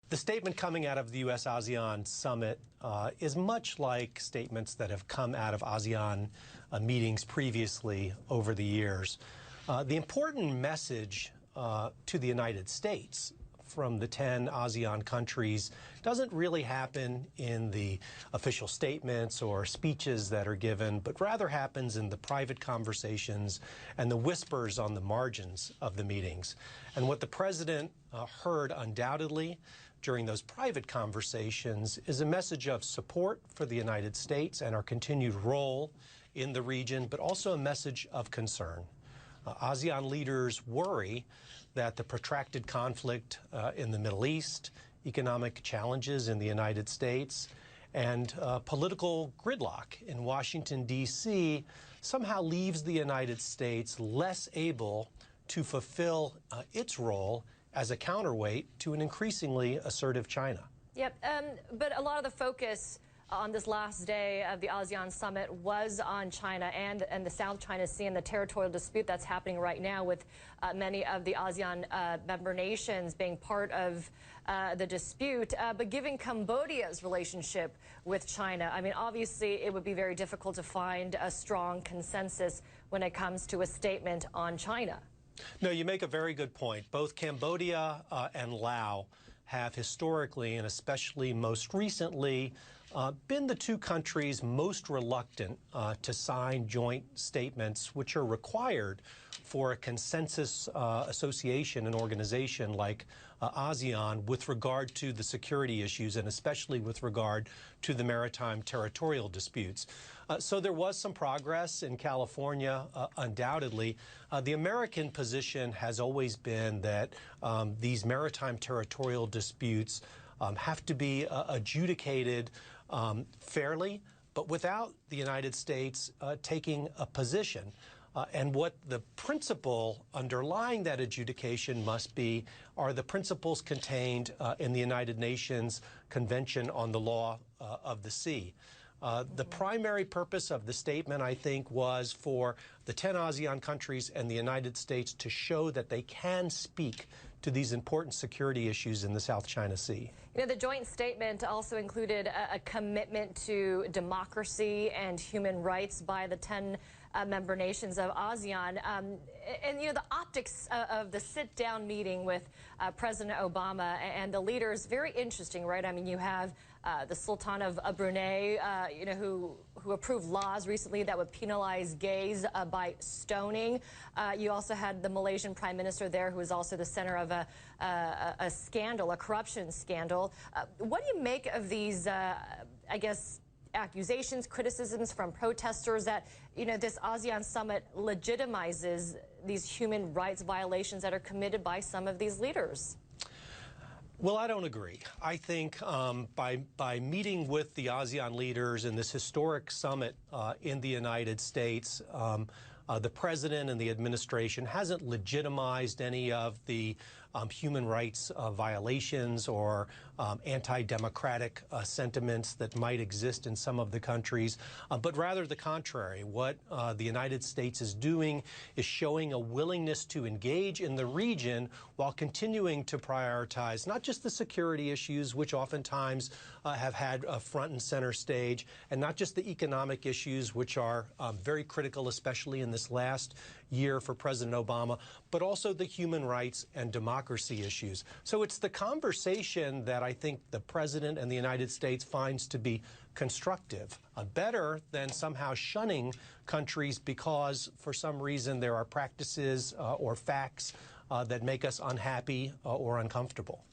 The statement coming out of the U.S.-ASEAN summit is much like statements that have come out of ASEAN meetings previously over the years. The important message to the United States from the 10 ASEAN countries doesn't really happen in the official statements or speeches that are given, but rather happens in the private conversations and the whispers on the margins of the meetings. And what the president heard undoubtedly during those private conversations is a message of support for the United States and our continued role in the region, but also a message of concern. ASEAN leaders worry that the protracted conflict in the Middle East, economic challenges in the United States, and political gridlock in Washington, D.C. somehow leaves the United States less able to fulfill its role as a counterweight to an increasingly assertive China. Yep, but a lot of the focus on this last day of the ASEAN summit was on China and the South China Sea and the territorial dispute that's happening right now, with many of the ASEAN member nations being part of the dispute. But given Cambodia's relationship with China, I mean, obviously it would be very difficult to find a strong consensus when it comes to a statement on China. No, you make a very good point. Both Cambodia and Laos have historically, and especially most recently, been the two countries most reluctant to sign joint statements which are required for a consensus association and organization like ASEAN with regard to the security issues and especially with regard to the maritime territorial disputes. So there was some progress in California, undoubtedly. The American position has always been that these maritime territorial disputes have to be adjudicated fairly, but without the United States taking a position. And what the principle underlying that adjudication must be are the principles contained in the United Nations Convention on the Law of the Sea. The primary purpose of the statement, I think, was for the 10 ASEAN countries and the United States to show that they can speak to these important security issues in the South China Sea. You know, the joint statement also included a commitment to democracy and human rights by the 10 member nations of ASEAN. And, you know, the optics of the sit-down meeting with President Obama and the leaders, very interesting, right? I mean, you have the Sultan of Brunei, you know, who approved laws recently that would penalize gays by stoning. You also had the Malaysian Prime Minister there, who was also the center of a scandal, a corruption scandal. What do you make of these, I guess, accusations, criticisms from protesters that, you know, this ASEAN summit legitimizes these human rights violations that are committed by some of these leaders? Well, I don't agree. I think by meeting with the ASEAN leaders in this historic summit in the United States, the president and the administration hasn't legitimized any of the human rights violations or anti-democratic sentiments that might exist in some of the countries, but rather the contrary. What the United States is doing is showing a willingness to engage in the region while continuing to prioritize not just the security issues, which oftentimes have had a front and center stage, and not just the economic issues, which are very critical, especially in this last year for President Obama, but also the human rights and democracy issues. So it's the conversation that I think the president and the United States finds to be constructive, better than somehow shunning countries because for some reason there are practices or facts that make us unhappy or uncomfortable.